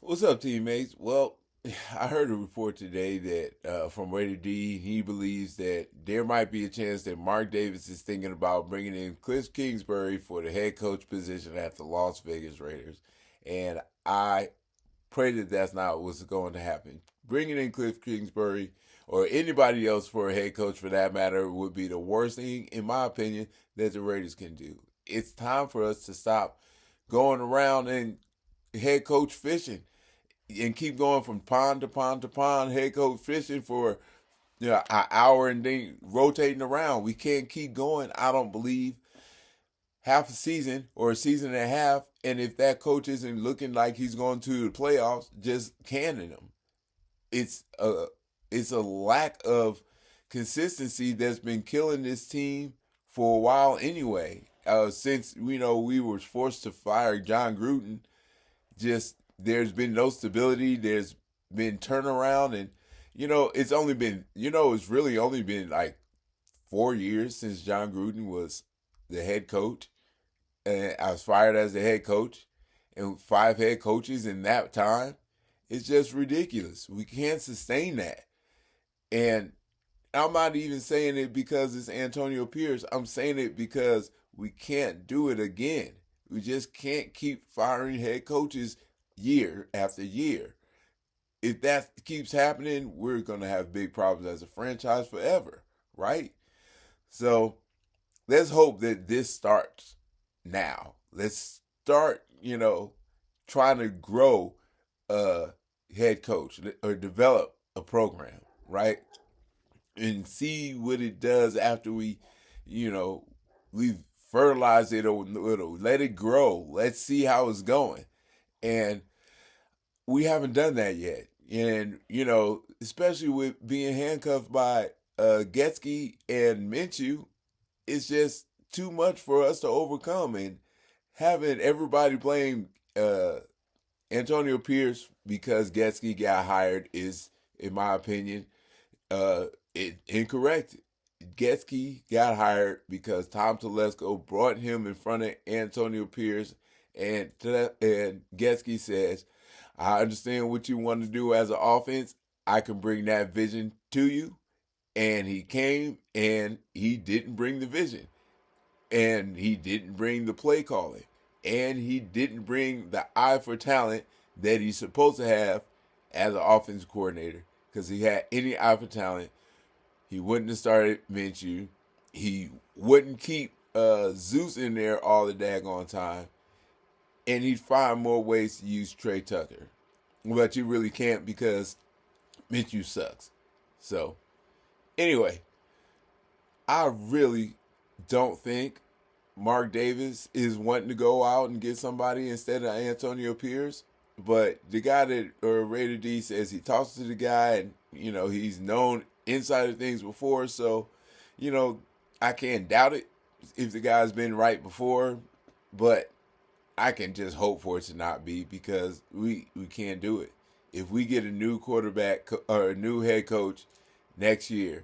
What's up, teammates? Well, I heard a report today that from Raider D. He believes that there might be a chance that Mark Davis is thinking about bringing in Cliff Kingsbury for the head coach position at the Las Vegas Raiders, and I pray that that's not what's going to happen. Bringing in Cliff Kingsbury or anybody else for a head coach, for that matter, would be the worst thing, in my opinion, that the Raiders can do. It's time for us to stop going around and head coach fishing and keep going from pond to pond to pond, head coach fishing for an hour and then rotating around. We can't keep going. I don't believe half a season or a season and a half, and if that coach isn't looking like he's going to the playoffs, just canning him. It's a it's a lack of consistency that's been killing this team for a while anyway. Since we were forced to fire John Gruden, just there's been no stability. There's been turnaround, and it's really only been like 4 years since John Gruden was the head coach, and I was fired as the head coach, and five head coaches in that time. It's just ridiculous. We can't sustain that, and I'm not even saying it because it's Antonio Pierce. I'm saying it because we can't do it again. We just can't keep firing head coaches year after year. If that keeps happening, we're going to have big problems as a franchise forever, right? So let's hope that this starts now. Let's start, trying to grow a head coach or develop a program, right? And see what it does after you know, we've fertilized it a little, let it grow. Let's see how it's going. And we haven't done that yet. And, especially with being handcuffed by Getsky and Minshew, it's just too much for us to overcome. And having everybody blame Antonio Pierce because Getsky got hired is, in my opinion, uh, incorrect. Getsky got hired because Tom Telesco brought him in front of Antonio Pierce, and Getsky says, "I understand what you want to do as an offense. I can bring that vision to you." And he came, and he didn't bring the vision, and he didn't bring the play calling, and he didn't bring the eye for talent that he's supposed to have as an offensive coordinator. Because he had any eye for talent, he wouldn't have started Minshew. He wouldn't keep Zeus in there all the daggone time. And he'd find more ways to use Trey Tucker. But you really can't because Minshew sucks. So, anyway, I really don't think Mark Davis is wanting to go out and get somebody instead of Antonio Pierce. But the guy that or Raider D says he talks to the guy, and he's known insider things before, so you know I can't doubt it if the guy's been right before, but I can just hope for it to not be because we can't do it. If we get a new quarterback or a new head coach next year,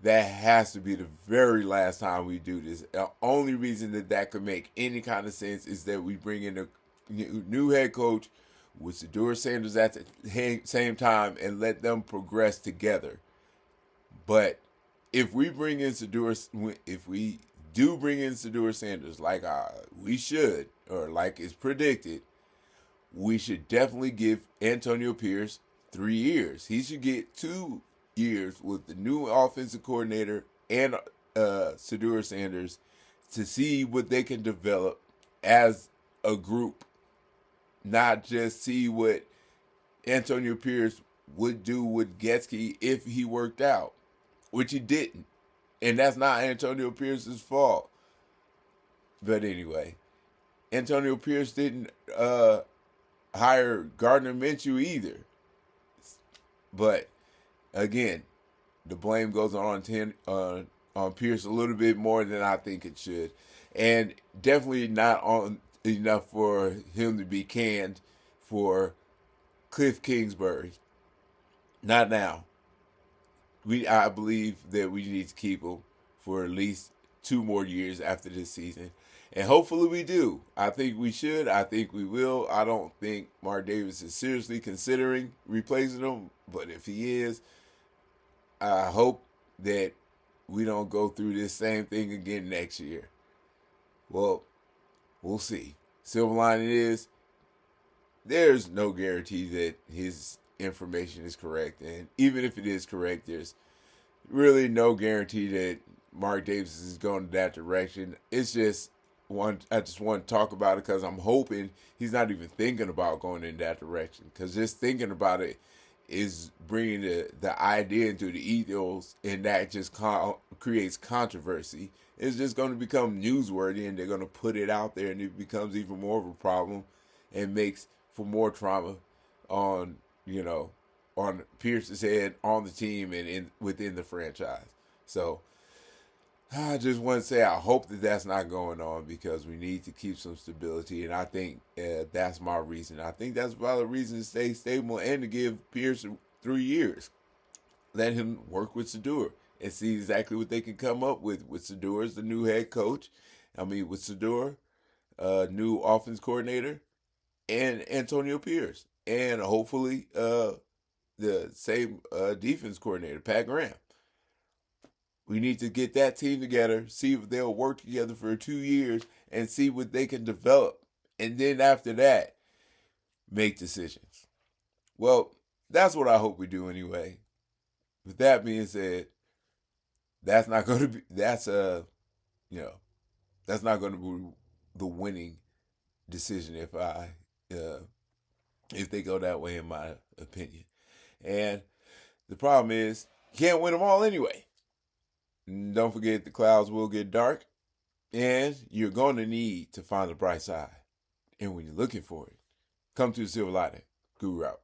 that has to be the very last time we do this. The only reason that could make any kind of sense is that we bring in a new head coach with Sador Sanders at the same time and let them progress together. But if we bring in if we do bring in Sador Sanders like we should, or like is predicted, we should definitely give Antonio Pierce 3 years. He should get 2 years with the new offensive coordinator and Sador Sanders to see what they can develop as a group, not just see what Antonio Pierce would do with Getsky if he worked out, which he didn't. And that's not Antonio Pierce's fault. But anyway, Antonio Pierce didn't hire Gardner Minshew either. But again, the blame goes on Pierce a little bit more than I think it should, and definitely not on enough for him to be canned for Cliff Kingsbury. Not now. I believe that we need to keep him for at least 2 more years after this season, And hopefully we do. I think we should. I think we will. I don't think Mark Davis is seriously considering replacing him. But if he is, I hope that we don't go through this same thing again next year. Well, we'll see. Silver lining is there's no guarantee that his information is correct. And even if it is correct, there's really no guarantee that Mark Davis is going that direction. It's just I just want to talk about it because I'm hoping he's not even thinking about going in that direction. Because just thinking about it is bringing the idea into the ethos, and that just creates controversy. It's just going to become newsworthy, and they're going to put it out there, and it becomes even more of a problem, and makes for more trauma on on Pierce's head, on the team, and within the franchise. So I just want to say I hope that that's not going on because we need to keep some stability, and I think that's my reason. I think that's a valid reason to stay stable and to give Pierce 3 years. Let him work with Sador and see exactly what they can come up with Sador as the new head coach. I mean, with Sador, new offense coordinator, and Antonio Pierce, and hopefully the same defense coordinator, Pat Graham. We need to get that team together, see if they'll work together for 2 years, and see what they can develop. And then after that, make decisions. Well, that's what I hope we do anyway. With that being said, that's not going to be you know that's not going to be the winning decision uh, if they go that way, in my opinion. And the problem is, you can't win them all anyway. Don't forget the clouds will get dark, and you're going to need to find the bright side. And when you're looking for it, come to the Silver Lining. Guru out.